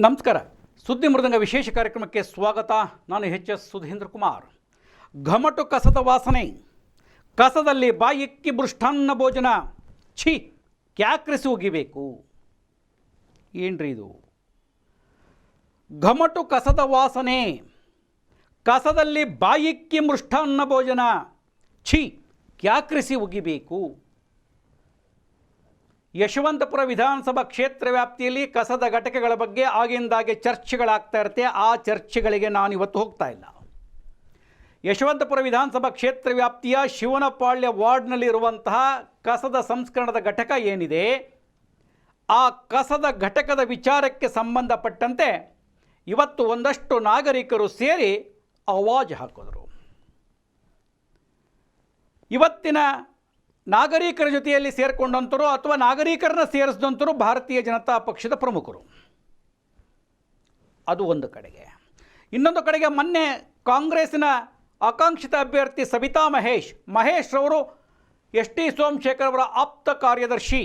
ನಮಸ್ಕಾರ. ಸುದ್ದಿ ಮೃದಂಗ ವಿಶೇಷ ಕಾರ್ಯಕ್ರಮಕ್ಕೆ ಸ್ವಾಗತ. ನಾನು ಎಚ್.ಎಸ್. ಸುಧೀಂದ್ರ ಕುಮಾರ್. ಘಮಟು ಕಸದ ವಾಸನೆ, ಕಸದಲ್ಲಿ ಬಾಯಿಕ್ಕಿ ಮೃಷ್ಟಾನ್ನ ಭೋಜನ, ಛೀ ಕ್ಯಾಕ್ರಿಸಿ ಉಗಿಬೇಕು. ಏನ್ರಿ ಇದು? ಘಮಟು ಕಸದ ವಾಸನೆ, ಕಸದಲ್ಲಿ ಬಾಯಿಕ್ಕಿ ಮೃಷ್ಟಾನ್ನ ಭೋಜನ, ಛೀ ಕ್ಯಾಕ್ರಿಸಿ ಉಗಿಬೇಕು. ಯಶವಂತಪುರ ವಿಧಾನಸಭಾ ಕ್ಷೇತ್ರ ವ್ಯಾಪ್ತಿಯಲ್ಲಿ ಕಸದ ಘಟಕಗಳ ಬಗ್ಗೆ ಆಗಿಂದಾಗೆ ಚರ್ಚೆಗಳಾಗ್ತಾ ಇರುತ್ತೆ. ಆ ಚರ್ಚೆಗಳಿಗೆ ನಾನು ಇವತ್ತು ಹೋಗ್ತಾ ಇಲ್ಲ. ಯಶವಂತಪುರ ವಿಧಾನಸಭಾ ಕ್ಷೇತ್ರ ವ್ಯಾಪ್ತಿಯ ಶಿವನಪಾಳ್ಯ ವಾರ್ಡ್ನಲ್ಲಿರುವಂತಹ ಕಸದ ಸಂಸ್ಕರಣದ ಘಟಕ ಏನಿದೆ, ಆ ಕಸದ ಘಟಕದ ವಿಚಾರಕ್ಕೆ ಸಂಬಂಧಪಟ್ಟಂತೆ ಇವತ್ತು ಒಂದಷ್ಟು ನಾಗರಿಕರು ಸೇರಿ ಆವಾಜ್ ಹಾಕಿದರು. ಇವತ್ತಿನ ನಾಗರಿಕರ ಜೊತೆಯಲ್ಲಿ ಸೇರಿಕೊಂಡಂತರು ಅಥವಾ ನಾಗರಿಕರನ್ನ ಸೇರಿಸಿದಂತರು ಭಾರತೀಯ ಜನತಾ ಪಕ್ಷದ ಪ್ರಮುಖರು. ಅದು ಒಂದು ಕಡೆಗೆ. ಇನ್ನೊಂದು ಕಡೆಗೆ ಮೊನ್ನೆ ಕಾಂಗ್ರೆಸ್ಸಿನ ಆಕಾಂಕ್ಷಿತ ಅಭ್ಯರ್ಥಿ ಸಬಿತಾ ಮಹೇಶ್ ರವರು ಎಸ್.ಟಿ. ಸೋಮಶೇಖರ್ ಅವರ ಆಪ್ತ ಕಾರ್ಯದರ್ಶಿ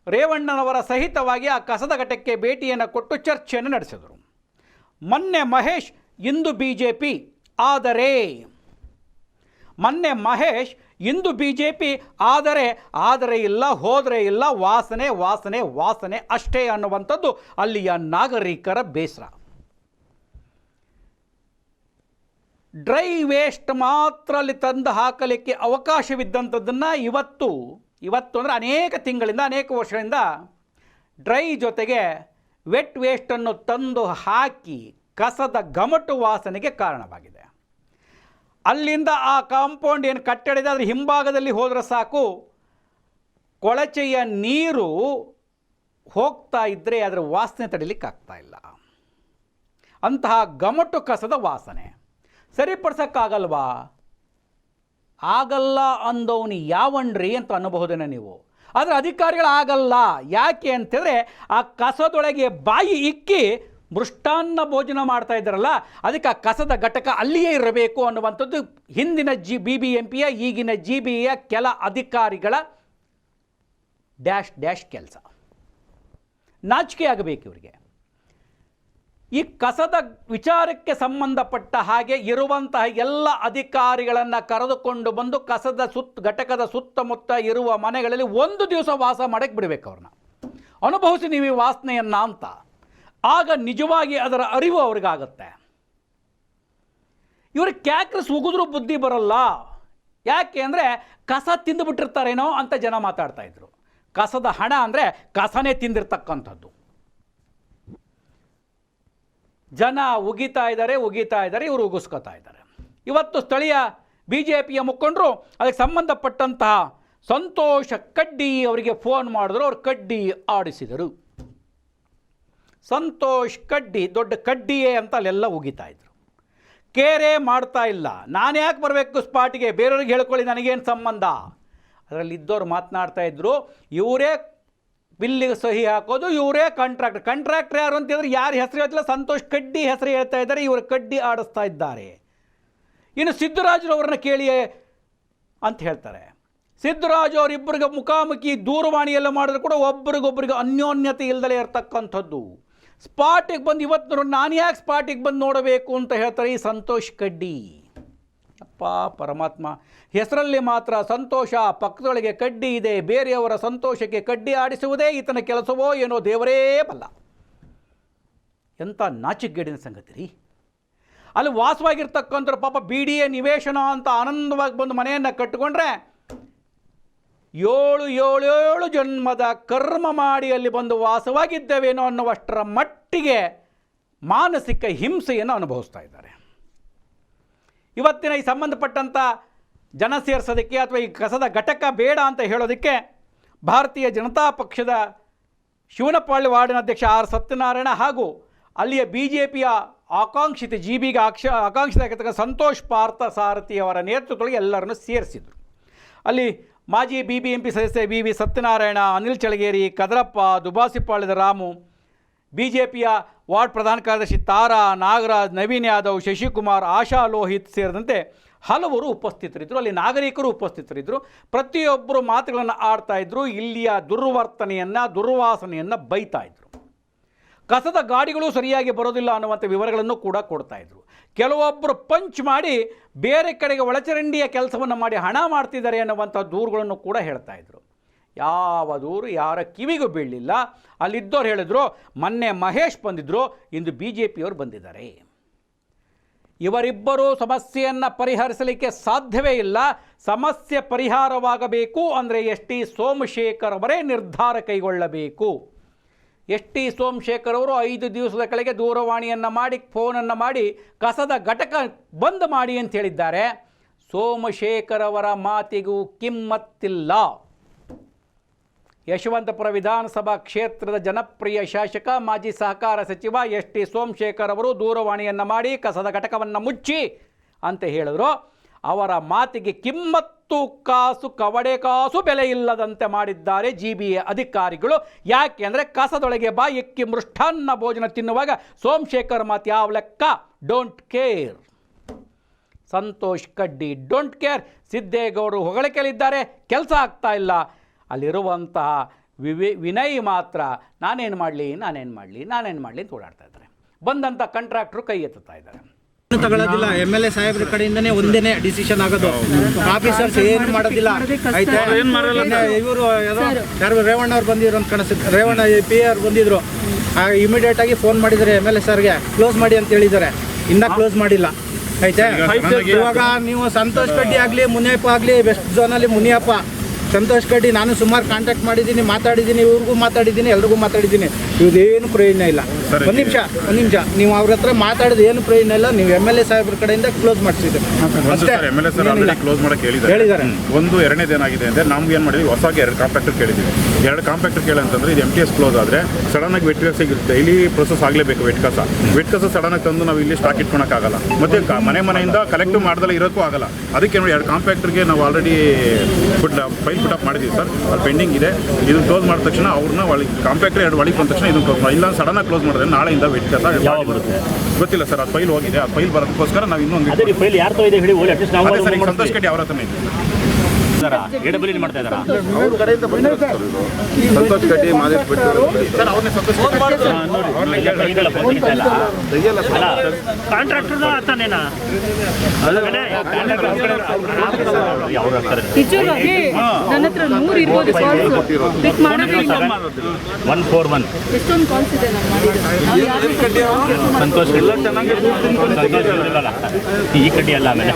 ರೇವಣ್ಣನವರ ಸಹಿತವಾಗಿ ಆ ಕಸದ ಘಟಕಕ್ಕೆ ಭೇಟಿಯನ್ನು ಕೊಟ್ಟು ಚರ್ಚೆಯನ್ನು ನಡೆಸಿದರು. ಮೊನ್ನೆ ಮಹೇಶ್ ಇಂದು ಬಿಜೆಪಿ ಆದರೆ ಆದರೆ ಇಲ್ಲ, ಹೋದರೆ ಇಲ್ಲ, ವಾಸನೆ ಅಷ್ಟೇ ಅನ್ನುವಂಥದ್ದು ಅಲ್ಲಿಯ ನಾಗರಿಕರ ಬೇಸರ. ಡ್ರೈ ವೇಸ್ಟ್ ಮಾತ್ರ ಅಲ್ಲಿ ತಂದು ಹಾಕಲಿಕ್ಕೆ ಅವಕಾಶವಿದ್ದಂಥದ್ದನ್ನು ಇವತ್ತು ಅಂದರೆ ಅನೇಕ ತಿಂಗಳಿಂದ, ಅನೇಕ ವರ್ಷಗಳಿಂದ ಡ್ರೈ ಜೊತೆಗೆ ವೆಟ್ ವೇಸ್ಟನ್ನು ತಂದು ಹಾಕಿ ಕಸದ ಘಮಟು ವಾಸನೆಗೆ ಕಾರಣವಾಗಿದೆ. ಅಲ್ಲಿಂದ ಆ ಕಾಂಪೌಂಡ್ ಏನು ಕಟ್ಟಡ ಅದರ ಹಿಂಭಾಗದಲ್ಲಿ ಹೋದರೆ ಸಾಕು, ಕೊಳಚೆಯ ನೀರು ಹೋಗ್ತಾ ಇದ್ದರೆ ಅದರ ವಾಸನೆ ತಡಿಲಿಕ್ಕಾಗ್ತಾ ಇಲ್ಲ. ಅಂತಹ ಘಮಟು ಕಸದ ವಾಸನೆ ಸರಿಪಡಿಸೋಕ್ಕಾಗಲ್ವಾ? ಆಗಲ್ಲ ಅಂದವನು ಯಾವಣ್ರಿ ಅಂತ ಅನ್ನಬಹುದೇನೋ ನೀವು. ಆದರೆ ಅಧಿಕಾರಿಗಳಾಗಲ್ಲ. ಯಾಕೆ ಅಂತಂದರೆ ಆ ಕಸದೊಳಗೆ ಬಾಯಿ ಇಕ್ಕಿ ಮೃಷ್ಟಾನ್ನ ಭೋಜನ ಮಾಡ್ತಾ ಇದ್ದಾರಲ್ಲ, ಅದಕ್ಕೆ ಆ ಕಸದ ಘಟಕ ಅಲ್ಲಿಯೇ ಇರಬೇಕು ಅನ್ನುವಂಥದ್ದು ಹಿಂದಿನ BBMPಯ ಈಗಿನ GBಯ ಕೆಲ ಅಧಿಕಾರಿಗಳ ಡ್ಯಾಶ್ ಕೆಲಸ. ನಾಚಿಕೆ ಆಗಬೇಕು ಇವರಿಗೆ. ಈ ಕಸದ ವಿಚಾರಕ್ಕೆ ಸಂಬಂಧಪಟ್ಟ ಹಾಗೆ ಇರುವಂತಹ ಎಲ್ಲ ಅಧಿಕಾರಿಗಳನ್ನು ಕರೆದುಕೊಂಡು ಬಂದು ಕಸದ ಘಟಕದ ಸುತ್ತಮುತ್ತ ಇರುವ ಮನೆಗಳಲ್ಲಿ ಒಂದು ದಿವಸ ವಾಸ ಮಾಡಕ್ಕೆ ಬಿಡಬೇಕು. ಅವ್ರನ್ನ ಅನುಭವಿಸಿ ನೀವು ಈ ವಾಸನೆಯನ್ನು ಅಂತ. ಆಗ ನಿಜವಾಗಿ ಅದರ ಅರಿವು ಅವ್ರಿಗಾಗತ್ತೆ. ಇವ್ರಿಗೆ ಕ್ಯಾಕ್ರಿಸ್ ಉಗಿದ್ರೂ ಬುದ್ಧಿ ಬರಲ್ಲ. ಯಾಕೆ ಅಂದರೆ ಕಸ ತಿಂದುಬಿಟ್ಟಿರ್ತಾರೇನೋ ಅಂತ ಜನ ಮಾತಾಡ್ತಾ ಇದ್ರು. ಕಸದ ಹಣ ಅಂದರೆ ಕಸನೇ ತಿಂದಿರ್ತಕ್ಕಂಥದ್ದು. ಜನ ಉಗಿತಾ ಇದ್ದಾರೆ, ಇವರು ಉಗಿಸ್ಕೊತಾ ಇದ್ದಾರೆ. ಇವತ್ತು ಸ್ಥಳೀಯ BJPಯ ಮುಖಂಡರು ಅದಕ್ಕೆ ಸಂಬಂಧಪಟ್ಟಂತಹ ಸಂತೋಷ ಕಡ್ಡಿ ಅವರಿಗೆ ಫೋನ್ ಮಾಡಿದ್ರು. ಅವರು ಕಡ್ಡಿ ಆಡಿಸಿದರು. ಸಂತೋಷ್ ಕಡ್ಡಿ ದೊಡ್ಡ ಕಡ್ಡಿಯೇ ಅಂತ ಅಲ್ಲೆಲ್ಲ ಉಗಿತಾ ಇದ್ರು. ಕೇರೆ ಮಾಡ್ತಾ ಇಲ್ಲ. ನಾನು ಯಾಕೆ ಬರಬೇಕು ಸ್ಪಾಟಿಗೆ, ಬೇರೆಯವ್ರಿಗೆ ಹೇಳ್ಕೊಳ್ಳಿ, ನನಗೇನು ಸಂಬಂಧ. ಅದರಲ್ಲಿ ಇದ್ದವ್ರು ಮಾತನಾಡ್ತಾ ಇದ್ರು, ಇವರೇ ಬಿಲ್ಲಿಗೆ ಸಹಿ ಹಾಕೋದು, ಇವರೇ ಕಾಂಟ್ರಾಕ್ಟರ್ ಯಾರು ಅಂತಂದ್ರೆ ಯಾರ ಹೆಸರು ಹೇಳ್ತಿಲ್ಲ, ಸಂತೋಷ್ ಕಡ್ಡಿ ಹೆಸರು ಹೇಳ್ತಾ ಇದ್ದಾರೆ, ಇವರು ಕಡ್ಡಿ ಆಡಿಸ್ತಾ ಇದ್ದಾರೆ. ಇನ್ನು ಸಿದ್ದರಾಜರವ್ರನ್ನ ಕೇಳಿಯೇ ಅಂತ ಹೇಳ್ತಾರೆ. ಸಿದ್ದರಾಜು ಅವರಿಬ್ಬರಿಗೆ ಮುಖಾಮುಖಿ ದೂರವಾಣಿಯೆಲ್ಲ ಮಾಡಿದ್ರು ಕೂಡ ಒಬ್ಬರಿಗೊಬ್ಬರಿಗೆ ಅನ್ಯೋನ್ಯತೆ ಇಲ್ಲದಲೇ ಇರತಕ್ಕಂಥದ್ದು. ಸ್ಪಾಟಿಗೆ ಬಂದು ಇವತ್ತು ನಾನು ಯಾಕೆ ಸ್ಪಾಟಿಗೆ ಬಂದು ನೋಡಬೇಕು ಅಂತ ಹೇಳ್ತಾರೆ ಈ ಸಂತೋಷ್ ಕಡ್ಡಿ. ಅಪ್ಪ ಪರಮಾತ್ಮ, ಹೆಸರಲ್ಲಿ ಮಾತ್ರ ಸಂತೋಷ, ಪಕ್ಕದೊಳಗೆ ಕಡ್ಡಿ ಇದೆ. ಬೇರೆಯವರ ಸಂತೋಷಕ್ಕೆ ಕಡ್ಡಿ ಆಡಿಸುವುದೇ ಈತನ ಕೆಲಸವೋ ಏನೋ ದೇವರೇ ಬಲ್ಲ. ಎಂಥ ನಾಚಿಕೆಗೇಡಿನ ಸಂಗತಿ ರೀ. ಅಲ್ಲಿ ವಾಸವಾಗಿರ್ತಕ್ಕಂಥ ಪಾಪ BDA ನಿವೇಶನ ಅಂತ ಆನಂದವಾಗಿ ಬಂದು ಮನೆಯನ್ನು ಕಟ್ಟಿಕೊಂಡ್ರೆ 7 ಜನ್ಮದ ಕರ್ಮ ಮಾಡಿ ಅಲ್ಲಿ ಬಂದು ವಾಸವಾಗಿದ್ದೇವೇನೋ ಅನ್ನುವಷ್ಟರ ಮಟ್ಟಿಗೆ ಮಾನಸಿಕ ಹಿಂಸೆಯನ್ನು ಅನುಭವಿಸ್ತಾ ಇದ್ದಾರೆ. ಇವತ್ತಿನ ಈ ಸಂಬಂಧಪಟ್ಟಂಥ ಜನ ಸೇರಿಸೋದಕ್ಕೆ ಅಥವಾ ಈ ಕಸದ ಘಟಕ ಬೇಡ ಅಂತ ಹೇಳೋದಕ್ಕೆ ಭಾರತೀಯ ಜನತಾ ಪಕ್ಷದ ಶಿವನಪಾಳ್ಯ ವಾರ್ಡಿನ ಅಧ್ಯಕ್ಷ R. ಸತ್ಯನಾರಾಯಣ ಹಾಗೂ ಅಲ್ಲಿಯ BJPಯ ಆಕಾಂಕ್ಷಿತ GBಗೆ ಆಕಾಂಕ್ಷಿತ ಆಗಿರ್ತಕ್ಕಂಥ ಸಂತೋಷ್ ಪಾರ್ಥ ಸಾರಥಿ ಅವರ ನೇತೃತ್ವದೊಳಗೆ ಎಲ್ಲರನ್ನು ಸೇರಿಸಿದರು. ಅಲ್ಲಿ ಮಾಜಿ BBMP ಸದಸ್ಯ V. ಸತ್ಯನಾರಾಯಣ, ಅನಿಲ್ ಚಳಗೇರಿ, ಕದರಪ್ಪ, ದುಬಾಸಿಪಾಳ್ಯದ ರಾಮು, BJPಯ ವಾರ್ಡ್ ಪ್ರಧಾನ ಕಾರ್ಯದರ್ಶಿ ತಾರಾ, ನಾಗರಾಜ್, ನವೀನ್ ಯಾದವ್, ಶಶಿಕುಮಾರ್, ಆಶಾ ಲೋಹಿತ್ ಸೇರಿದಂತೆ ಹಲವರು ಉಪಸ್ಥಿತರಿದ್ದರು. ಅಲ್ಲಿ ನಾಗರಿಕರು ಉಪಸ್ಥಿತರಿದ್ದರು. ಪ್ರತಿಯೊಬ್ಬರು ಮಾತುಗಳನ್ನು ಆಡ್ತಾ ಇದ್ದರು. ಇಲ್ಲಿಯ ದುರ್ವಾಸನೆಯನ್ನು ಬೈತಾ ಇದ್ದರು. ಕಸದ ಗಾಡಿಗಳು ಸರಿಯಾಗಿ ಬರೋದಿಲ್ಲ ಅನ್ನುವಂಥ ವಿವರಗಳನ್ನು ಕೂಡ ಕೊಡ್ತಾಯಿದ್ರು. ಕೆಲವೊಬ್ಬರು ಪಂಚ್ ಮಾಡಿ ಬೇರೆ ಕಡೆಗೆ ಒಳಚರಂಡಿಯ ಕೆಲಸವನ್ನು ಮಾಡಿ ಹಣ ಮಾಡ್ತಿದ್ದಾರೆ ಅನ್ನುವಂಥ ದೂರುಗಳನ್ನು ಕೂಡ ಹೇಳ್ತಾಯಿದ್ರು. ಯಾವ ದೂರು ಯಾರ ಕಿವಿಗೂ ಬೀಳಲಿಲ್ಲ. ಅಲ್ಲಿದ್ದವ್ರು ಹೇಳಿದ್ರು, ಮೊನ್ನೆ ಮಹೇಶ್ ಬಂದಿದ್ದರು, ಇಂದು BJPಯವರು ಬಂದಿದ್ದಾರೆ. ಇವರಿಬ್ಬರೂ ಸಮಸ್ಯೆಯನ್ನು ಪರಿಹರಿಸಲಿಕ್ಕೆ ಸಾಧ್ಯವೇ ಇಲ್ಲ. ಸಮಸ್ಯೆ ಪರಿಹಾರವಾಗಬೇಕು ಅಂದರೆ ಎಸ್ ಟಿ ಸೋಮಶೇಖರ್ ಅವರೇ ನಿರ್ಧಾರ ಕೈಗೊಳ್ಳಬೇಕು. ಎಸ್ ಟಿ ಸೋಮಶೇಖರ್ ಅವರು 5 ದಿವಸದ ಕೆಳಗೆ ದೂರವಾಣಿಯನ್ನು ಮಾಡಿ ಫೋನನ್ನು ಮಾಡಿ ಕಸದ ಘಟಕ ಬಂದ್ ಮಾಡಿ ಅಂತ ಹೇಳಿದ್ದಾರೆ. ಸೋಮಶೇಖರ್ ಅವರ ಮಾತಿಗೂ ಕಿಮ್ಮತ್ತಿಲ್ಲ. ಯಶವಂತಪುರ ವಿಧಾನಸಭಾ ಕ್ಷೇತ್ರದ ಜನಪ್ರಿಯ ಶಾಸಕ ಮಾಜಿ ಸಹಕಾರ ಸಚಿವ ಎಸ್ ಟಿ ಸೋಮಶೇಖರ್ ಅವರು ದೂರವಾಣಿಯನ್ನು ಮಾಡಿ ಕಸದ ಘಟಕವನ್ನು ಮುಚ್ಚಿ ಅಂತ ಹೇಳಿದ್ರು. ಅವರ ಮಾತಿಗೆ ಕಿಮ್ಮತ್ತು ಕಾಸು ಕವಡೆ ಕಾಸು ಬೆಲೆ ಇಲ್ಲದಂತೆ ಮಾಡಿದ್ದಾರೆ GBA ಅಧಿಕಾರಿಗಳು. ಯಾಕೆ ಅಂದರೆ ಕಸದೊಳಗೆ ಬಾಯಿಕ್ಕಿ ಮೃಷ್ಟಾನ್ನ ಭೋಜನ ತಿನ್ನುವಾಗ ಸೋಮಶೇಖರ್ ಮಾತು ಯಾವ ಲೆಕ್ಕ? Don't care. ಸಂತೋಷ್ ಕಡ್ಡಿ ಡೋಂಟ್ ಕೇರ್. ಸಿದ್ದೇಗೌಡರು ಹೊಗಳಿಕೆಯಲ್ಲಿದ್ದಾರೆ, ಕೆಲಸ ಆಗ್ತಾ ಇಲ್ಲ. ಅಲ್ಲಿರುವಂತಹ ವಿನಯ್ ಮಾತ್ರ ನಾನೇನು ಮಾಡಲಿ ಅಂತ ಓಡಾಡ್ತಾ ಇದ್ದಾರೆ. ಬಂದಂಥ ಕಾಂಟ್ರಾಕ್ಟ್ರು ಕೈ ಎತ್ತುತ್ತಾ ಇದ್ದಾರೆ. ತಗೊಳ್ಳೋದಿಲ್ಲ. MLA ಸಾಹೇಬ್ರ ಕಡೆಯಿಂದನೇ ಒಂದೇನೆ ಡಿಸಿಷನ್ ಆಗೋದು. ಆಫೀಸರ್ಸ್ ಏನು ಮಾಡೋದಿಲ್ಲ. ಆಯ್ತಾ, ಇವರು ಯಾರು ರೇವಣ್ಣ ಅವ್ರು ಬಂದಿದ್ರು ಅಂತ ಕಾಣಿಸುತ್ತೆ. ರೇವಣ್ಣ PA ಬಂದಿದ್ರು. ಇಮಿಡಿಯೇಟ್ ಆಗಿ ಫೋನ್ ಮಾಡಿದ್ದಾರೆ MLA ಸರ್ಗೆ, ಕ್ಲೋಸ್ ಮಾಡಿ ಅಂತ ಹೇಳಿದ್ದಾರೆ. ಇನ್ನೂ ಕ್ಲೋಸ್ ಮಾಡಿಲ್ಲ. ಆಯ್ತಾ, ಇವಾಗ ನೀವು ಸಂತೋಷ್ ಕಡ್ಡಿ ಆಗಲಿ, ಮುನಿಯಪ್ಪ ಆಗಲಿ, ವೆಸ್ಟ್ ಝೋನಲ್ಲಿ ಮುನಿಯಪ್ಪ, ಸಂತೋಷ್ ಕಡ್ಡಿ ನಾನು ಸುಮಾರು ಕಾಂಟ್ಯಾಕ್ಟ್ ಮಾಡಿದ್ದೀನಿ, ಮಾತಾಡಿದ್ದೀನಿ, ಇವ್ರಿಗೂ ಮಾತಾಡಿದ್ದೀನಿ, ಎಲ್ರಿಗೂ ಮಾತಾಡಿದ್ದೀನಿ. ಇವ್ರದ್ದೇನು ಪ್ರಯೋಜನ ಇಲ್ಲ. ಒಂದು ನಿಮಿಷ ನೀವು ಅವ್ರ ಹತ್ರ ಮಾತಾಡಿದ ಏನು ಪ್ರಯೋಜನ ಇಲ್ಲ. ನೀವು MLA ಸಾಹೇಬ್ರ ಕಡೆಯಿಂದ ಕ್ಲೋಸ್ ಮಾಡಿಸಿದ್ದೀರಿ ಅಷ್ಟೇ. ಕ್ಲೋಸ್ ಮಾಡಕ್ಕೆ ಹೇಳಿದ್ದಾರೆ. ಒಂದು ಎರಡನೇದು ಏನಾಗಿದೆ ಅಂದರೆ ನಮ್ಗೆ ಏನು ಮಾಡಿದ್ವಿ, ಹೊಸಗೆ 2 ಕಾಂಪ್ಯಾಕ್ಟರ್ ಕೇಳಿದ್ದೀವಿ. 2 ಕಾಂಪ್ಯಾಕ್ಟರ್ ಕೇಳಂತಂದ್ರೆ ಇದು MTS ಕ್ಲೋಸ್ ಆದರೆ ಸಡನ್ನಾಗಿ ವೆಟ್ ಕಸ ಡೈಲಿ ಪ್ರೊಸೆಸ್ ಆಗಲೇಬೇಕು. ವೆಟ್ ಕಸ ಸಡನ್ನಾಗಿ ತಂದು ನಾವು ಇಲ್ಲಿ ಸ್ಟಾಕ್ ಇಟ್ಕೊಳಕ್ಕಾಗಲ್ಲ. ಮತ್ತು ಮನೆಯಿಂದ ಕಲೆಕ್ಟ್ ಮಾಡ್ದಲ್ಲ ಇರೋಕ್ಕೂ ಆಗಲ್ಲ. ಅದಕ್ಕೆ ನೋಡಿ 2 ಕಾಂಪ್ಯಾಕ್ಟರ್ಗೆ ನಾವು ಆಲ್ರೆಡಿ ಫೈಲ್ ಪುಟಪ್ ಮಾಡಿದ್ದೀವಿ ಸರ್. ಅದು ಪೆಂಡಿಂಗ್ ಇದೆ. ಇದು ಕ್ಲೋಸ್ ಮಾಡಿದ ತಕ್ಷಣ ಅವ್ರನ್ನ ಕಾಂಪ್ಯಾಕ್ಟರ್ 2 ಒಳಗೆ ಬಂದ ತಕ್ಷಣ ಇದನ್ನು ಕ್ಲೋಸ್ ಮಾಡಿ. ಇಲ್ಲ ಸಡನ್ನಾಗಿ ಕ್ಲೋಸ್ ಮಾಡಿದ್ರೆ ನಾಳೆಯಿಂದ ವೆಟ್ ಕಸ ಬರುತ್ತೆ. ಗೊತ್ತಿಲ್ಲ ಸರ್, ಅದು ಫೈಲ್ ಹೋಗಿದೆ. ಆ ಫೈಲ್ ಬರೋದಕ್ಕೋಸ್ಕರ ನಾವು ಇನ್ನೂ ಫೈಲ್ ಯಾರು ಇದೆ ಹೇಳಿ. ಸಂತೋಷ್ ಕಟ್ಟಿ ಅವ್ರ ಹತ್ರನೇ ಇದೆ. ಮಾಡ್ತಾ ಇದ್ದಾರಾ ಅವ್ರ ಕಡೆಯಿಂದ ಸಂತೋಷ್ ಕಟ್ಟಿ ಮಾದೇಶ್ ಬಿಟ್ಟು ಸರ್ ಅವ್ರನ್ನೇ ಸಂತೋಷ್ ಕಾಂಟ್ರಾಕ್ಟರ್ ತಾನೇನಾ? ನಿಜವಾಗಿ ನನ್ನ ಹತ್ರ 100 ಇರ್ಬೋದು ಕಾಲ್ಸ್. ಪಿಕ್ ಮಾಡೋದೇ ಇಲ್ಲ. 141 ಎಷ್ಟೊಂದು ಕಾಲ್ಸ್ ಇದೆ ನಾನು ಮಾಡಿದ್ದು. ಸಂತೋಷ್ ಈ ಕಡ್ಡಿ ಅಲ್ಲ. ಆಮೇಲೆ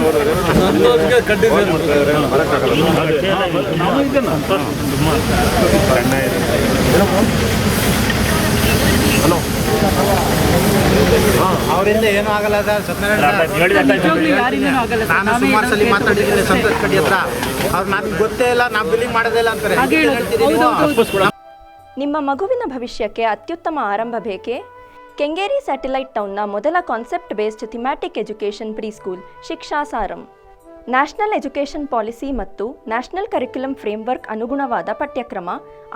ಅವರಿಂದ ಏನೂ ಆಗಲ್ಲ ಸರ್. ನಿಜವಾಗ್ಲೂ ಯಾರಿಂದನೂ ಆಗಲ್ಲ ಸರ್. ನಾನು ಸುಮಾರು ಸಲ ಮಾತಾಡಿದ್ದೀನಿ ಸಂತೋಷ್ ಕಡ್ಡಿ ಹತ್ರ. ಅವ್ರು ನನಗೆ ಗೊತ್ತೇ ಇಲ್ಲ, ನಾವು ಬಿಲ್ಲಿಂಗ್ ಮಾಡೋದೇ ಇಲ್ಲ ಅಂತಾರೆ. ನಿಮ್ಮ ಮಗುವಿನ ಭವಿಷ್ಯಕ್ಕೆ ಅತ್ಯುತ್ತಮ ಆರಂಭ ಬೇಕೇ? ಕೆಂಗೇರಿ ಸ್ಯಾಟಲೈಟ್ ಟೌನ್ನ ಮೊದಲ concept based thematic education preschool Shiksha Saram. National education policy ಮತ್ತು ನ್ಯಾಷನಲ್ ಕರಿಕ್ಯುಲಮ್ ಫ್ರೇಮ್ವರ್ಕ್ ಅನುಗುಣವಾದ ಪಠ್ಯಕ್ರಮ,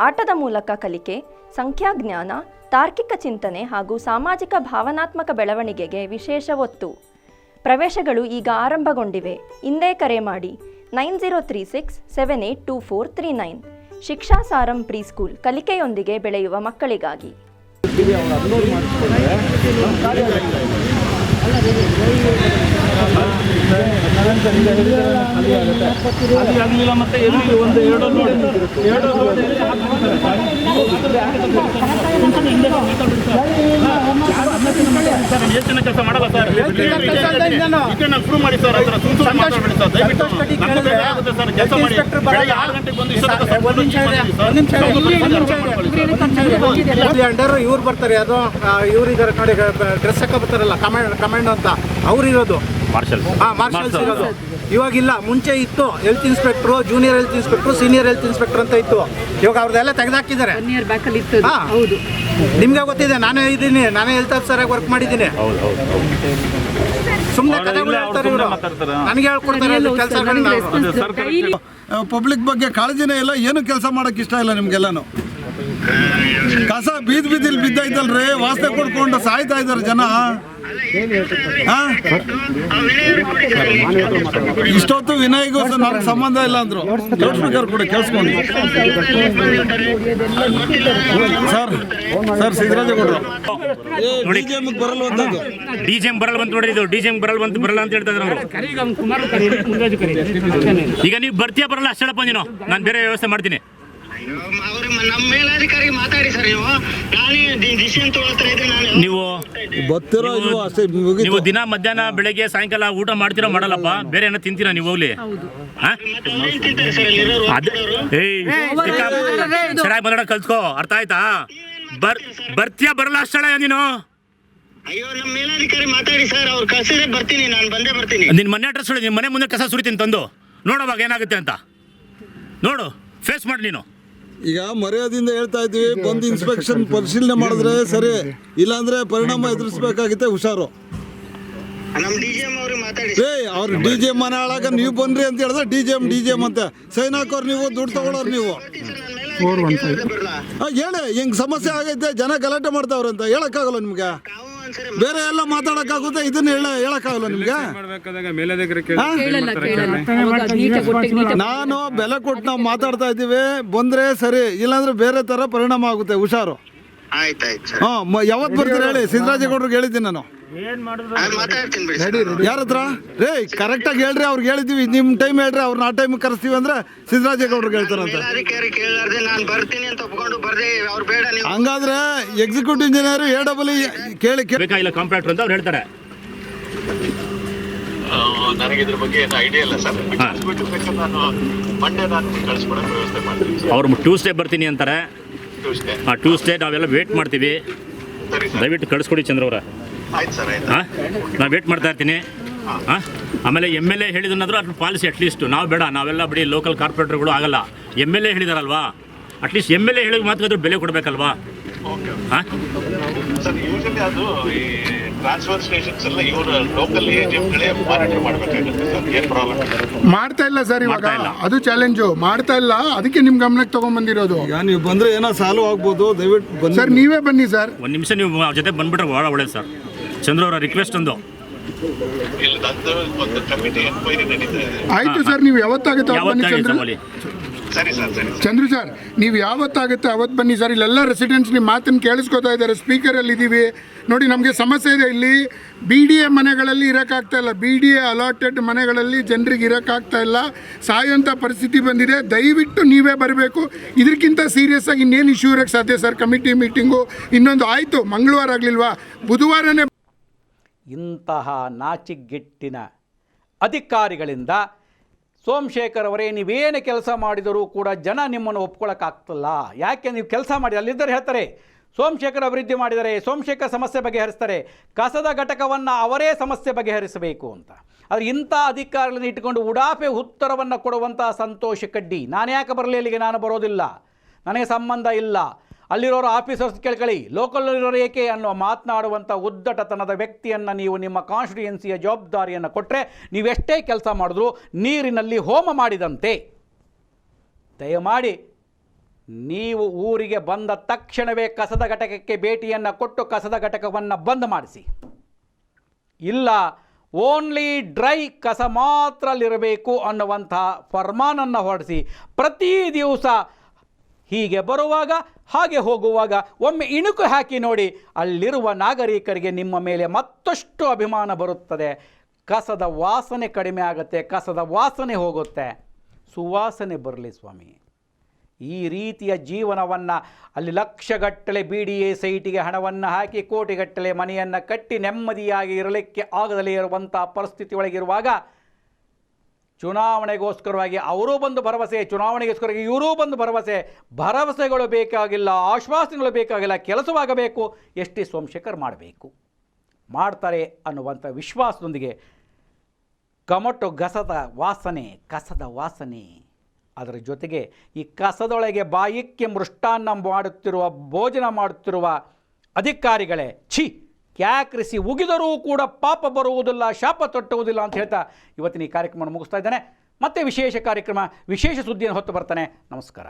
ಆಟದ ಮೂಲಕ ಕಲಿಕೆ, ಸಂಖ್ಯಾಜ್ಞಾನ, ತಾರ್ಕಿಕ ಚಿಂತನೆ ಹಾಗೂ ಸಾಮಾಜಿಕ ಭಾವನಾತ್ಮಕ ಬೆಳವಣಿಗೆಗೆ ವಿಶೇಷ ಒತ್ತು. ಪ್ರವೇಶಗಳು ಈಗ ಆರಂಭಗೊಂಡಿವೆ. ಇಂದೇ ಕರೆ ಮಾಡಿ 9036782439. ಶಿಕ್ಷಾ ಸಾರಂ ಪ್ರೀಸ್ಕೂಲ್, ಕಲಿಕೆಯೊಂದಿಗೆ ಬೆಳೆಯುವ ಮಕ್ಕಳಿಗಾಗಿ. ಮತ್ತೆ ಒಂದು 2 ಹೆಚ್ಚಿನ ಕೆಲಸ ಮಾಡಲ್ಲ ಸರ್. ಪ್ರೂವ್ ಮಾಡಿ ಸರ್. ಕೆಲಸ ಮಾಡಿ 6 ಗಂಟೆಗೆ ಬಂದು ಇವ್ರು ಬರ್ತಾರೆ. ಅದು ಇವ್ರು ಇದ್ದಾರೆ ನೋಡಿ, ಡ್ರೆಸ್ ಹಾಕ ಬರ್ತಾರಲ್ಲ, ಕಮಾಂಡ್ ಅಂತ ಅವ್ರು ಇರೋದು. ಮಾರ್ಷಲ್ಸ್ ಇರೋದು ಇವಾಗಿಲ್ಲ. ಮುಂಚೆ ಇತ್ತು health inspector, junior health inspector, senior health inspector ಅಂತ ಇತ್ತು. ಇವಾಗ ಅವ್ರದ್ದೆಲ್ಲ ತೆಗೆದಾಕಿದ್ದಾರೆ. ಹೌದು, ನಿಮ್ಗೆ ಗೊತ್ತಿದೆ. ನಾನೇ ಇದ್ದೀನಿ, ನಾನೇ ಹೆಲ್ತ್ ಆಫೀಸರ್ ಆಗಿ ವರ್ಕ್ ಮಾಡಿದ್ದೀನಿ. ಸುಮ್ಮನೆ ಕಥೆಗಳು ಹೇಳ್ತಾರೆ ಇವರು, ನನಗೆ ಹೇಳ್ಕೊಡ್ತಾರೆ ಕೆಲಸ. ಪಬ್ಲಿಕ್ ಬಗ್ಗೆ ಕಾಳಜಿನೇ ಇಲ್ಲ, ಏನು ಕೆಲಸ ಮಾಡೋಕ್ಕೆ ಇಷ್ಟ ಇಲ್ಲ ನಿಮ್ಗೆಲ್ಲನೂ. ಕಸ ಬೀದಿಲಿ ಬಿದ್ದೈತಲ್ರಿ, ವಾಸನೆ ಕೊಡ್ಕೊಂಡು ಸಾಯ್ತಾ ಇದ್ದಾರೆ ಜನ. ಇಷ್ಟೊತ್ತು ವಿನಯ್ಗೂ ನನಗೆ ಸಂಬಂಧ ಇಲ್ಲ ಅಂದ್ರು. ಲೌಡ್ ಸ್ಪೀಕರ್ ಕೂಡ ಕೇಳಿಸ್ಕೊಂಡು ಸರ್ ಸಿದ್ದರಾಜೇಗೌಡರು ಬರಲ್ವಂತದ್ದು ಡಿಜಿಎಂ ಬರಲ್ಲ ಬಂತು ನೋಡ್ರಿ, ಇದು ಡಿಜಿಎಂ ಬರಲ್ಲ ಅಂತ ಹೇಳ್ತಾ ಇದ್ರು ಅವರು. ಈಗ ನೀವು ಬರ್ತೀಯ ಬರಲ್ಲ ಅಷ್ಟೇಳಪ್ಪ, ನೀನು ನಾನು ಬೇರೆ ವ್ಯವಸ್ಥೆ ಮಾಡ್ತೀನಿ. ನಮ್ಮ ಮೇಲಾಧಿಕಾರಿಗೆ ಮಾತಾಡಿ ಸರ್. ನೀವು ನೀವು ದಿನ ಮಧ್ಯಾಹ್ನ ಬೆಳಗ್ಗೆ ಸಾಯಂಕಾಲ ಊಟ ಮಾಡ್ತೀರಾ ಮಾಡಲ್ಲಪ್ಪ? ಬೇರೆ ಏನೋ ತಿಂತೀರಾ ನೀವು? ಹೋಗ್ಲಿ ಸರಿಯಾಗಿ ಮಾತಾಡ ಕಲ್ತ್ಕೋ, ಅರ್ಥ ಆಯ್ತಾ? ಬರ್ತೀಯಾ ಬರಲ್ಲ ಅಷ್ಟೇ ನೀನು? ಅಯ್ಯೋ ನಮ್ಮ ಮೇಲಾಧಿಕಾರಿ ಮಾತಾಡಿ ಸರ್, ಅವ್ರು ಕಳ್ಸಿದ್ರೆ ಬರ್ತೀನಿ, ನಾನು ಬಂದೇ ಬರ್ತೀನಿ. ನಿನ್ನ ಮನೆ ಅಡ್ರೆಸ್ ಹೇಳಿ, ನಿಮ್ಮ ಮನೆ ಮುಂದೆ ಕಸ ಸುರಿತೀನಿ ತಂದು ನೋಡೋವಾಗ ಏನಾಗುತ್ತೆ ಅಂತ ನೋಡು, ಫೇಸ್ ಮಾಡಿ ನೀನು. ಈಗ ಮರ್ಯಾದೆಯಿಂದ ಹೇಳ್ತಾ ಇದ್ದೀವಿ, ಬಂದು ಇನ್ಸ್ಪೆಕ್ಷನ್ ಪರಿಶೀಲನೆ ಮಾಡಿದ್ರೆ ಸರಿ, ಇಲ್ಲಾಂದ್ರೆ ಪರಿಣಾಮ ಎದುರಿಸಬೇಕಾಗುತ್ತೆ. ಹುಷಾರು. ನಮ್ಮ ಡಿಜಿಎಂ ಅವ್ರಿಗೆ ಮಾತಾಡಿ. ಅವ್ರು ಡಿಜಿಎಂ ಮನೆ ಹಾಳಾಗ ನೀವು ಬನ್ರಿ ಅಂತ ಹೇಳಿದ್ರೆ ಡಿಜಿಎಂ ಅಂತ ಸೈನ್ ಹಾಕೋರು ನೀವು, ದುಡ್ಡು ತಗೊಳ್ಳೋರು ನೀವು. ಹೇಳಿ ಹಿಂಗ್ ಸಮಸ್ಯೆ ಆಗೈತೆ, ಜನ ಗಲಾಟೆ ಮಾಡ್ತಾವ್ರೆ ಅಂತ ಹೇಳಕ್ಕಾಗಲ್ಲ ನಿಮ್ಗೆ? ಬೇರೆ ಎಲ್ಲ ಮಾತಾಡಕ್ಕಾಗುತ್ತೆ, ಇದನ್ನ ಹೇಳಕ್ಕಾಗಲ್ಲ ನಿಮ್ಗೆ? ನಾನು ಬೆಲೆ ಕೊಟ್ಟು ನಾವು ಮಾತಾಡ್ತಾ ಇದ್ದೀವಿ, ಬಂದ್ರೆ ಸರಿ, ಇಲ್ಲಾಂದ್ರೆ ಬೇರೆ ತರ ಪರಿಣಾಮ ಆಗುತ್ತೆ. ಹುಷಾರು. ಯಾವತ್ ಬರ್ತೀರಿ ಹೇಳಿ? ಸಿದ್ದರಾಜೇಗೌಡ್ರಿಗೆ ಹೇಳಿದ್ದೀನಿ ನಾನು. ಯಾರ ಹತ್ರ ರೇ ಕರೆಕ್ಟಾಗಿ ಹೇಳ್ರಿ, ಅವ್ರಿಗೆ ಹೇಳಿದೀವಿ. ನಿಮ್ ಟೈಮ್ ಹೇಳ್ರಿ, ಅವ್ರನ್ನ ಆ ಟೈಮ್ ಕರೆಸ್ತೀವಿ ಅಂದ್ರೆ ಸಿದ್ದರಾಜೇಗೌಡ್ರಿಗೆ ಹೇಳ್ತಾರಂತ. ಹಂಗಾದ್ರೆ ಎಕ್ಸಿಕ್ಯೂಟಿವ್ ಇಂಜಿನಿಯರ್ AEE ಕೇಳಿ ಕಾಂಟ್ರಾಕ್ಟರ್ ಅಂತ ಅವ್ರು ಹೇಳ್ತಾರೆ. ನನಗೆ ಇದ್ರ ಬಗ್ಗೆ ಏನು ಐಡಿಯಾ ಇಲ್ಲ ಸರ್. ಅವ್ರು ಟ್ಯೂಸ್ಡೇ ಬರ್ತೀನಿ ಅಂತಾರೆ. ಟ್ಯೂಸ್ಡೇ ನಾವೆಲ್ಲ ವೇಟ್ ಮಾಡ್ತೀವಿ. ದಯವಿಟ್ಟು ಕಳಿಸ್ಕೊಡಿ ಚಂದ್ರ ಅವರ. ನಾನು ವೇಟ್ ಮಾಡ್ತಾ ಇರ್ತೀನಿ. ಆಮೇಲೆ MLA ಹೇಳಿದನಾದ್ರೂ ಅದ್ರ ಪಾಲಿಸಿ ಅಟ್ಲೀಸ್ಟ್ ನಾವು ಬೇಡ, ನಾವೆಲ್ಲ ಬಿಡಿ ಲೋಕಲ್ ಕಾರ್ಪೊರೇಟರ್ಗಳು ಆಗಲ್ಲ. MLA ಹೇಳಿದಾರಲ್ವಾ, ಅಟ್ಲೀಸ್ಟ್ MLA ಹೇಳಿದ ಮಾತಾದ್ರೂ ಬೆಲೆ ಕೊಡಬೇಕಲ್ವಾ? ಸರ್ ಯೂಶಲಿ ಅದು ಈ ಟ್ರಾನ್ಸ್ಫರ್ ಸ್ಟೇಷನ್ಸ್ ಎಲ್ಲ ಇವರು ಲೋಕಲ್ AGMಗಳೇ ಮಾನಿಟರ್ ಮಾಡಬೇಕಾಗುತ್ತೆ ಸರ್. ಏನು ಪ್ರಾಬ್ಲಮ್ ಮಾಡ್ತಾ ಇಲ್ಲ ಸರ್ ಇವಾಗ, ಅದು ಚಾಲೆಂಜು. ಮಾಡ್ತಾ ಇಲ್ಲ, ಅದಕ್ಕೆ ನಿಮ್ಮ ಗಮನಕ್ಕೆ ತಗೊಂಡ್ಬಂದಿರೋದು. ಈಗ ನೀವು ಬಂದ್ರೆ ಏನೋ ಸಾಲ್ವ್ ಆಗ್ಬೋದು, ದಯವಿಟ್ಟು ಬನ್ನಿ ಸರ್. ನೀವೇ ಬನ್ನಿ ಸರ್. ಒಂದು ನಿಮಿಷ ನೀವು ಜೊತೆ ಬಂದ್ಬಿಟ್ರೆ ಭಾಳ ಒಳ್ಳೇದು ಸರ್. ಚಂದ್ರ ಅವರ ರಿಕ್ವೆಸ್ಟ್ ಒಂದು. ಇಲ್ಲಿ ನಂದು ಒಂದು ಕಮಿಟಿ ಎನ್ಕ್ವೈರಿ ನಡೀತಾ ಇದೆ. ಆಯ್ತು ಸರ್, ನೀವು ಯಾವತ್ತಾಗುತ್ತೆ ಅವತ್ತು ಬನ್ನಿ ಚಂದ್ರ. ಸರಿ ಸರ್, ಸರಿ ಚಂದ್ರು ಸರ್, ನೀವು ಯಾವತ್ತಾಗುತ್ತೆ ಅವತ್ತು ಬನ್ನಿ ಸರ್. ಇಲ್ಲೆಲ್ಲ ರೆಸಿಡೆಂಟ್ಸ್ ನಿಮ್ಮ ಮಾತನ್ನು ಕೇಳಿಸ್ಕೊತಾ ಇದ್ದಾರೆ. ಸ್ಪೀಕರಲ್ಲಿ ಇದ್ದೀವಿ ನೋಡಿ. ನಮಗೆ ಸಮಸ್ಯೆ ಇದೆ ಇಲ್ಲಿ. BDA ಮನೆಗಳಲ್ಲಿ ಇರೋಕ್ಕಾಗ್ತಾ ಇಲ್ಲ. BDA ಅಲಾಟೆಡ್ ಮನೆಗಳಲ್ಲಿ ಜನರಿಗೆ ಇರೋಕ್ಕಾಗ್ತಾ ಇಲ್ಲ. ಸಾಯುವಂಥ ಪರಿಸ್ಥಿತಿ ಬಂದಿದೆ. ದಯವಿಟ್ಟು ನೀವೇ ಬರಬೇಕು. ಇದಕ್ಕಿಂತ ಸೀರಿಯಸ್ ಆಗಿ ಇನ್ನೇನು ಇಶ್ಯೂ ಇರೋಕ್ಕೆ ಸಾಧ್ಯ ಸರ್? ಕಮಿಟಿ ಮೀಟಿಂಗು ಇನ್ನೊಂದು ಆಯಿತು, ಮಂಗಳವಾರ ಆಗಲಿಲ್ವಾ? ಬುಧವಾರನೇ. ಇಂತಹ ನಾಚಿಗೆಟ್ಟಿನ ಅಧಿಕಾರಿಗಳಿಂದ ಸೋಮಶೇಖರ್ ಅವರೇ, ನೀವೇನು ಕೆಲಸ ಮಾಡಿದರೂ ಕೂಡ ಜನ ನಿಮ್ಮನ್ನು ಒಪ್ಕೊಳ್ಳೋಕ್ಕಾಗ್ತಿಲ್ಲ. ಯಾಕೆ ನೀವು ಕೆಲಸ ಮಾಡಿ ಅಲ್ಲಿದ್ದರೆ ಹೇಳ್ತಾರೆ ಸೋಮಶೇಖರ್ ಅಭಿವೃದ್ಧಿ ಮಾಡಿದ್ದಾರೆ, ಸೋಮಶೇಖರ್ ಸಮಸ್ಯೆ ಬಗೆಹರಿಸ್ತಾರೆ, ಕಸದ ಘಟಕವನ್ನು ಅವರೇ ಸಮಸ್ಯೆ ಬಗೆಹರಿಸಬೇಕು ಅಂತ. ಆದರೆ ಇಂಥ ಅಧಿಕಾರಿಗಳನ್ನು ಇಟ್ಟುಕೊಂಡು ಉಡಾಫೆ ಉತ್ತರವನ್ನು ಕೊಡುವಂಥ ಸಂತೋಷ ಕಡ್ಡಿ, ನಾನು ಯಾಕೆ ಬರಲಿ ಅಲ್ಲಿಗೆ? ನಾನು ಬರೋದಿಲ್ಲ, ನನಗೆ ಸಂಬಂಧ ಇಲ್ಲ, ಅಲ್ಲಿರೋರು ಆಫೀಸರ್ಸ್ ಕೇಳ್ಕೊಳ್ಳಿ, ಲೋಕಲ್ಲಿರೋರು ಏಕೆ ಅನ್ನೋ ಮಾತನಾಡುವಂಥ ಉದ್ದಟತನದ ವ್ಯಕ್ತಿಯನ್ನು ನೀವು ನಿಮ್ಮ ಕಾನ್ಸ್ಟಿಟ್ಯೂಯೆನ್ಸಿಯ ಜವಾಬ್ದಾರಿಯನ್ನು ಕೊಟ್ಟರೆ ನೀವೆಷ್ಟೇ ಕೆಲಸ ಮಾಡಿದ್ರೂ ನೀರಿನಲ್ಲಿ ಹೋಮ ಮಾಡಿದಂತೆ. ದಯಮಾಡಿ ನೀವು ಊರಿಗೆ ಬಂದ ತಕ್ಷಣವೇ ಕಸದ ಘಟಕಕ್ಕೆ ಭೇಟಿಯನ್ನು ಕೊಟ್ಟು ಕಸದ ಘಟಕವನ್ನು ಬಂದ್ ಮಾಡಿಸಿ. ಇಲ್ಲ, ಓನ್ಲಿ ಡ್ರೈ ಕಸ ಮಾತ್ರ ಅಲ್ಲಿರಬೇಕು ಅನ್ನುವಂಥ ಫರ್ಮಾನನ್ನು ಹೊರಡಿಸಿ ಪ್ರತಿ ದಿವಸ ಹೀಗೆ ಬರುವಾಗ ಹಾಗೆ ಹೋಗುವಾಗ ಒಮ್ಮೆ ಇಣುಕು ಹಾಕಿ ನೋಡಿ. ಅಲ್ಲಿರುವ ನಾಗರಿಕರಿಗೆ ನಿಮ್ಮ ಮೇಲೆ ಮತ್ತಷ್ಟು ಅಭಿಮಾನ ಬರುತ್ತದೆ. ಕಸದ ವಾಸನೆ ಕಡಿಮೆ ಆಗುತ್ತೆ, ಕಸದ ವಾಸನೆ ಹೋಗುತ್ತೆ, ಸುವಾಸನೆ ಬರಲಿ ಸ್ವಾಮಿ. ಈ ರೀತಿಯ ಜೀವನವನ್ನು ಅಲ್ಲಿ ಲಕ್ಷಗಟ್ಟಲೆ BDA ಸೈಟಿಗೆ ಹಣವನ್ನು ಹಾಕಿ ಕೋಟಿಗಟ್ಟಲೆ ಮನೆಯನ್ನು ಕಟ್ಟಿ ನೆಮ್ಮದಿಯಾಗಿ ಇರಲಿಕ್ಕೆ ಆಗದಲೇ ಇರುವಂಥ ಪರಿಸ್ಥಿತಿ ಒಳಗಿರುವಾಗ ಚುನಾವಣೆಗೋಸ್ಕರವಾಗಿ ಅವರೂ ಬಂದು ಭರವಸೆ, ಚುನಾವಣೆಗೋಸ್ಕರವಾಗಿ ಇವರೂ ಬಂದು ಭರವಸೆಗಳು ಬೇಕಾಗಿಲ್ಲ, ಆಶ್ವಾಸನೆಗಳು ಬೇಕಾಗಿಲ್ಲ, ಕೆಲಸವಾಗಬೇಕು. ಎಷ್ಟೇ ಸೋಮಶೇಖರ್ ಮಾಡಬೇಕು, ಮಾಡ್ತಾರೆ ಅನ್ನುವಂಥ ವಿಶ್ವಾಸದೊಂದಿಗೆ ಕಮಟು ಕಸದ ವಾಸನೆ ಅದರ ಜೊತೆಗೆ ಈ ಕಸದೊಳಗೆ ಬಾಯಿಕ್ಕೆ ಮೃಷ್ಟಾನ್ನ ಮಾಡುತ್ತಿರುವ, ಭೋಜನ ಮಾಡುತ್ತಿರುವ ಅಧಿಕಾರಿಗಳೇ, ಛೀ, ಕ್ಯಾಕ್ರಿಸಿ ಉಗಿದರೂ ಕೂಡ ಪಾಪ ಬರುವುದಿಲ್ಲ, ಶಾಪ ತೊಟ್ಟುವುದಿಲ್ಲ ಅಂತ ಹೇಳ್ತಾ ಇವತ್ತಿನ ಈ ಕಾರ್ಯಕ್ರಮವನ್ನು ಮುಗಿಸ್ತಾ ಇದ್ದೇನೆ. ಮತ್ತೆ ವಿಶೇಷ ಕಾರ್ಯಕ್ರಮ, ವಿಶೇಷ ಸುದ್ದಿಯನ್ನು ಹೊತ್ತು ಬರ್ತಾನೆ. ನಮಸ್ಕಾರ.